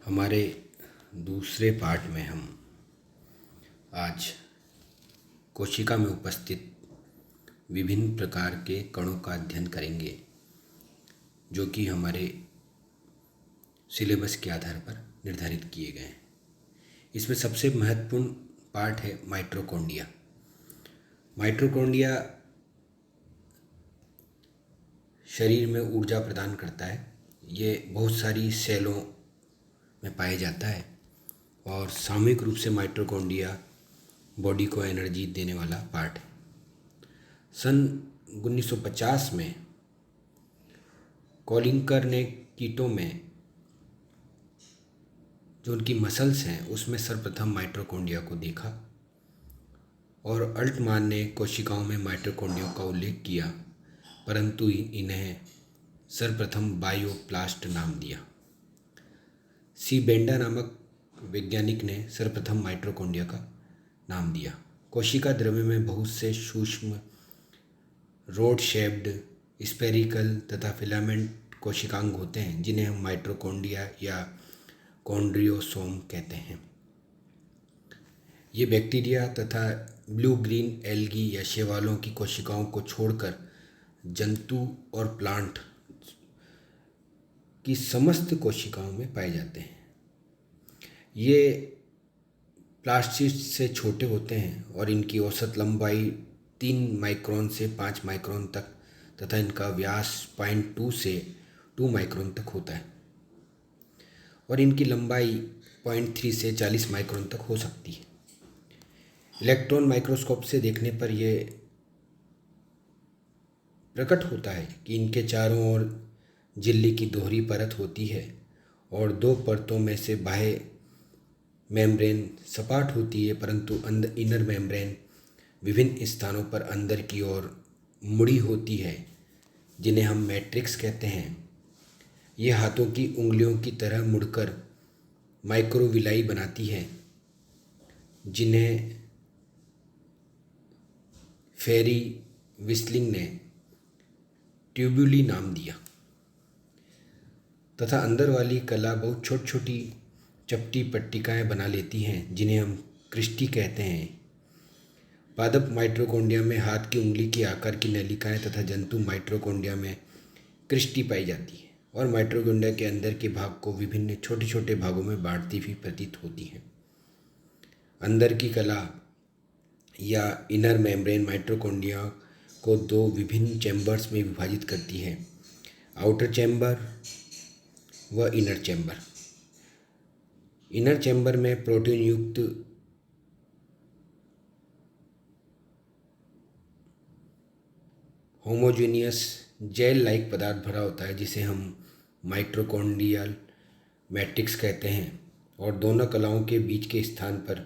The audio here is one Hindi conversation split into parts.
हमारे दूसरे पार्ट में हम आज कोशिका में उपस्थित विभिन्न प्रकार के कणों का अध्ययन करेंगे, जो कि हमारे सिलेबस के आधार पर निर्धारित किए गए हैं। इसमें सबसे महत्वपूर्ण पार्ट है माइटोकॉन्ड्रिया। माइटोकॉन्ड्रिया शरीर में ऊर्जा प्रदान करता है। ये बहुत सारी सेलों में पाया जाता है और सामूहिक रूप से माइटोकॉन्ड्रिया बॉडी को एनर्जी देने वाला पार्ट है। सन 1950 में कॉलिंकर ने कीटों में जो उनकी मसल्स हैं उसमें सर्वप्रथम माइटोकॉन्ड्रिया को देखा और अल्टमान ने कोशिकाओं में माइटोकॉन्ड्रिया का उल्लेख किया, परंतु इन्हें सर्वप्रथम बायोप्लास्ट नाम दिया। सी बेंडा नामक वैज्ञानिक ने सर्वप्रथम माइटोकॉन्ड्रिया का नाम दिया। कोशिका द्रव्य में बहुत से सूक्ष्म रोड शेप्ड, स्पेरिकल तथा फिलामेंट कोशिकांग होते हैं, जिन्हें हम माइटोकॉन्ड्रिया या कॉन्ड्रियोसोम कहते हैं। ये बैक्टीरिया तथा ब्लू ग्रीन एल्गी या शैवालों की कोशिकाओं को छोड़कर जंतु और प्लांट की समस्त कोशिकाओं में पाए जाते हैं। ये प्लास्टिस्ट से छोटे होते हैं और इनकी औसत लंबाई 3 माइक्रोन से 5 माइक्रोन तक तथा इनका व्यास 0.2 से 2 माइक्रोन तक होता है और इनकी लंबाई 0.3 से 40 माइक्रोन तक हो सकती है। इलेक्ट्रॉन माइक्रोस्कोप से देखने पर यह प्रकट होता है कि इनके चारों ओर झिल्ली की दोहरी परत होती है और 2 परतों में से बाह्य मेम्ब्रेन सपाट होती है, परंतु इनर मेम्ब्रेन विभिन्न स्थानों पर अंदर की ओर मुड़ी होती है, जिन्हें हम मैट्रिक्स कहते हैं। ये हाथों की उंगलियों की तरह मुड़कर माइक्रोविलाई बनाती है, जिन्हें फेरी विस्लिंग ने ट्यूब्यूली नाम दिया, तथा अंदर वाली कला बहुत छोटी छोटी चपटी पट्टिकाएँ बना लेती हैं, जिन्हें हम क्रिस्टी कहते हैं। पादप माइटोकॉन्ड्रिया में हाथ की उंगली की आकार की नलिकाएं तथा जंतु माइटोकॉन्ड्रिया में क्रिस्टी पाई जाती है और माइटोकॉन्ड्रिया के अंदर के भाग को विभिन्न छोटे छोटे भागों में बांटती हुई प्रतीत होती है। अंदर की कला या इनर मेम्ब्रेन माइटोकॉन्ड्रिया को 2 विभिन्न चैम्बर्स में विभाजित करती है, आउटर चैम्बर व इनर चैम्बर। इनर चैम्बर में प्रोटीन युक्त होमोजेनियस जेल लाइक पदार्थ भरा होता है, जिसे हम माइटोकॉन्ड्रियल मैट्रिक्स कहते हैं, और दोनों कलाओं के बीच के स्थान पर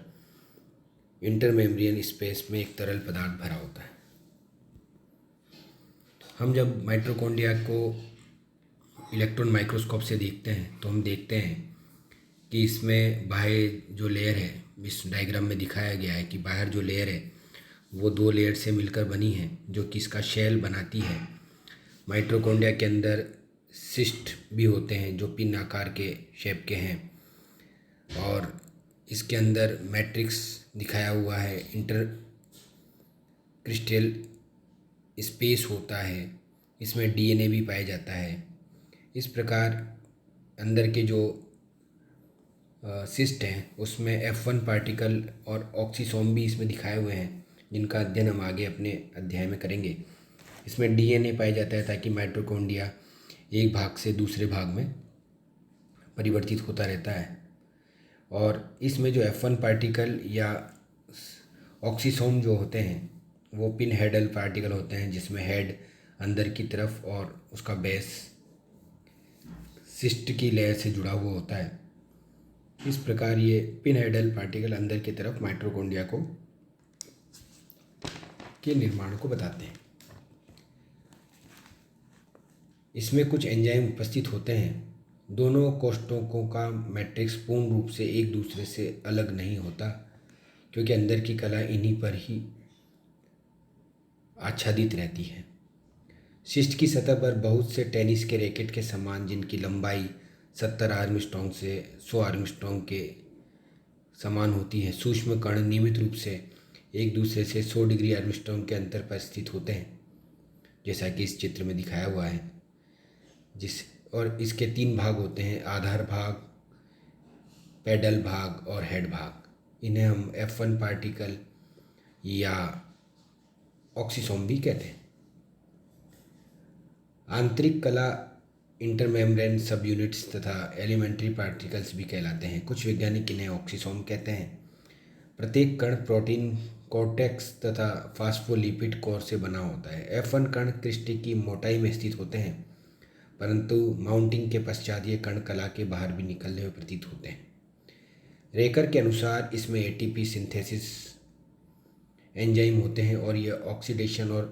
इंटरमेम्ब्रियन स्पेस में एक तरल पदार्थ भरा होता है। हम जब माइटोकॉन्ड्रिया को इलेक्ट्रॉन माइक्रोस्कोप से देखते हैं तो हम देखते हैं कि इसमें बाहर जो लेयर है, इस डायग्राम में दिखाया गया है कि बाहर जो लेयर है वो 2 लेयर से मिलकर बनी है, जो कि इसका शेल बनाती है। माइटोकॉन्ड्रिया के अंदर सिस्ट भी होते हैं जो पिन आकार के शेप के हैं, और इसके अंदर मैट्रिक्स दिखाया हुआ है, इंटर क्रिस्टल स्पेस होता है, इसमें डीएनए भी पाया जाता है। इस प्रकार अंदर के जो सिस्ट हैं उसमें F1 पार्टिकल और ऑक्सीसोम भी इसमें दिखाए हुए हैं, जिनका अध्ययन हम आगे अपने अध्याय में करेंगे। इसमें डीएनए पाया जाता है ताकि माइटोकॉन्ड्रिया एक भाग से दूसरे भाग में परिवर्तित होता रहता है। और इसमें जो F1 पार्टिकल या ऑक्सीसोम जो होते हैं वो पिन हेडल पार्टिकल होते हैं, जिसमें हेड अंदर की तरफ और उसका बेस सिस्ट की लेयर से जुड़ा हुआ होता है। इस प्रकार ये पिन हेडल पार्टिकल अंदर की तरफ माइटोकॉन्ड्रिया को के निर्माण को बताते हैं। इसमें कुछ एंजाइम उपस्थित होते हैं। दोनों कोष्ठकों का मैट्रिक्स पूर्ण रूप से एक दूसरे से अलग नहीं होता, क्योंकि अंदर की कला इन्हीं पर ही आच्छादित रहती है। सिस्ट की सतह पर बहुत से टेनिस के रैकेट के समान, जिनकी लंबाई 70 आर्मस्ट्रॉन्ग से 100 आर्मस्ट्रॉन्ग के समान होती है। सूक्ष्म कण नियमित रूप से एक दूसरे से 100 डिग्री आर्मस्ट्रॉन्ग के अंतर पर स्थित होते हैं, जैसा कि इस चित्र में दिखाया हुआ है। और इसके 3 भाग होते हैं, आधार भाग, पेडल भाग और हेड भाग। इन्हें हम F1 पार्टिकल या ऑक्सीसोम भी कहते हैं। आंतरिक कला इंटरमेम्ब्रेन सब यूनिट्स तथा एलिमेंट्री पार्टिकल्स भी कहलाते हैं। कुछ वैज्ञानिक इन्हें ऑक्सीसोम कहते हैं। प्रत्येक कण प्रोटीन, कॉर्टेक्स तथा फास्फोलिपिड कोर से बना होता है। F1 कण क्रिस्टी की मोटाई में स्थित होते हैं, परंतु माउंटिंग के पश्चात ये कण कला के बाहर भी निकलने में प्रतीत होते हैं। रेकर के अनुसार इसमें ATP सिंथेसिस एंजाइम होते हैं और ये ऑक्सीडेशन और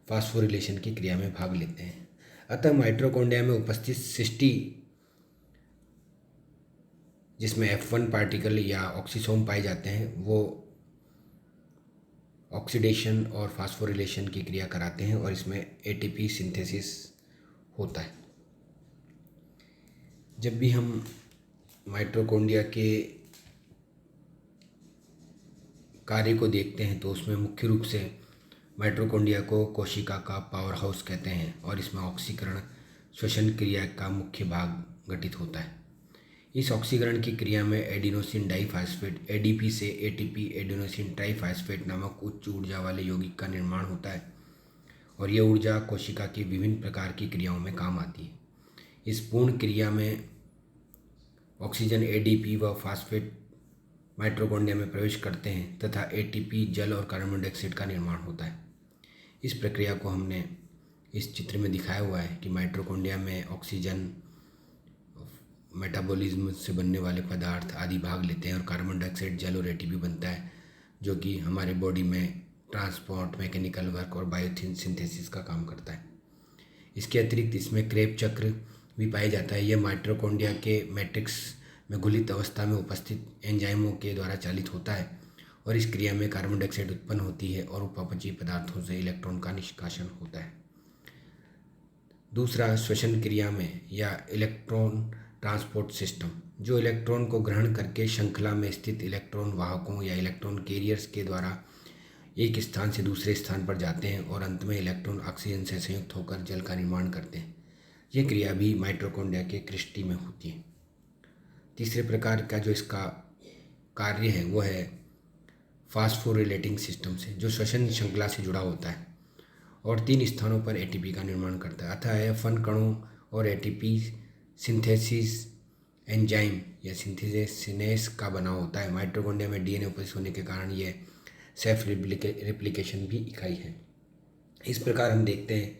फास्फोरिलेशन की क्रिया में भाग लेते हैं। अतः माइटोकॉन्ड्रिया में उपस्थित सिस्टी, जिसमें F1 पार्टिकल या ऑक्सीसोम पाए जाते हैं, वो ऑक्सीडेशन और फास्फोरिलेशन की क्रिया कराते हैं और इसमें ATP सिंथेसिस होता है। जब भी हम माइटोकॉन्ड्रिया के कार्य को देखते हैं तो उसमें मुख्य रूप से माइटोकॉन्ड्रिया को कोशिका का पावर हाउस कहते हैं और इसमें ऑक्सीकरण श्वसन क्रिया का मुख्य भाग घटित होता है। इस ऑक्सीकरण की क्रिया में एडिनोसिन डाइफॉस्फेट ADP से ATP एडिनोसिन ट्राइफॉस्फेट नामक उच्च ऊर्जा वाले यौगिक का निर्माण होता है और यह ऊर्जा कोशिका की विभिन्न प्रकार की क्रियाओं में काम आती है। इस पूर्ण क्रिया में ऑक्सीजन, ADP व फास्फेट माइटोकॉन्ड्रिया में प्रवेश करते हैं तथा ATP, जल और कार्बन डाइऑक्साइड का निर्माण होता है। इस प्रक्रिया को हमने इस चित्र में दिखाया हुआ है कि माइटोकॉन्ड्रिया में ऑक्सीजन, मेटाबॉलिज्म से बनने वाले पदार्थ आदि भाग लेते हैं और कार्बन डाइऑक्साइड, जल और ATP बनता है, जो कि हमारे बॉडी में ट्रांसपोर्ट, मैकेनिकल वर्क और बायोसिंथेसिस का काम करता है। इसके अतिरिक्त इसमें क्रेब चक्र भी पाया जाता है। यह माइटोकॉन्ड्रिया के मैट्रिक्स में घुलित अवस्था में उपस्थित एंजाइमों के द्वारा चालित होता है और इस क्रिया में कार्बन डाइऑक्साइड उत्पन्न होती है और उपापचयी पदार्थों से इलेक्ट्रॉन का निष्कासन होता है। दूसरा, श्वसन क्रिया में या इलेक्ट्रॉन ट्रांसपोर्ट सिस्टम, जो इलेक्ट्रॉन को ग्रहण करके श्रृंखला में स्थित इलेक्ट्रॉन वाहकों या इलेक्ट्रॉन कैरियर्स के द्वारा एक स्थान से दूसरे स्थान पर जाते हैं और अंत में इलेक्ट्रॉन ऑक्सीजन से संयुक्त होकर जल का निर्माण करते हैं। यह क्रिया भी माइटोकॉन्ड्रिया के क्रिस्टी में होती है। तीसरे प्रकार का जो इसका कार्य है वो है फास्फोरिलेटिंग सिस्टम से, जो श्वसन श्रृंखला से जुड़ा होता है और 3 स्थानों पर ATP का निर्माण करता है। अतः F1 कणों और ATP सिंथेसिस एंजाइम या सिंथेसिस का बना होता है। माइटोकॉन्ड्रिया में DNA उपस्थित होने के कारण यह सेल्फ रेप्लिकेशन भी इकाई है। इस प्रकार हम देखते हैं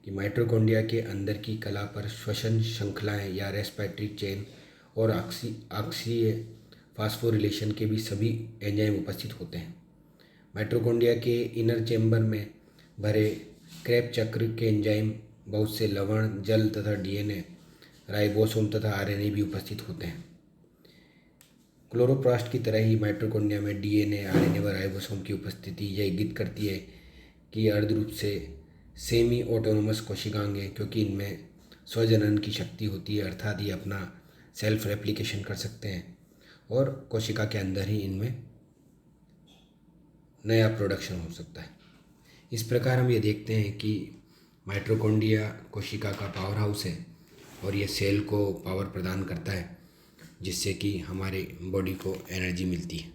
कि माइटोकॉन्ड्रिया के अंदर की कला पर श्वसन श्रृंखलाएं या रेस्पिरेटरी चेन और अक्षीय फास्फोरिलेशन के भी सभी एंजाइम उपस्थित होते हैं। माइटोकॉन्ड्रिया के इनर चेंबर में भरे क्रेब चक्र के एंजाइम बहुत से लवण, जल तथा DNA, राइबोसोम तथा RNA भी उपस्थित होते हैं। क्लोरोप्लास्ट की तरह ही माइटोकॉन्ड्रिया में DNA, RNA व राइबोसोम की उपस्थिति यह इंगित करती है कि अर्ध रूप से सेमी ऑटोनोमस कोशिकांग हैं, क्योंकि इनमें स्वजनन की शक्ति होती है, अर्थात ये अपना सेल्फ रेप्लिकेशन कर सकते हैं और कोशिका के अंदर ही इनमें नया प्रोडक्शन हो सकता है। इस प्रकार हम ये देखते हैं कि माइटोकॉन्ड्रिया कोशिका का पावर हाउस है और ये सेल को पावर प्रदान करता है, जिससे कि हमारे बॉडी को एनर्जी मिलती है।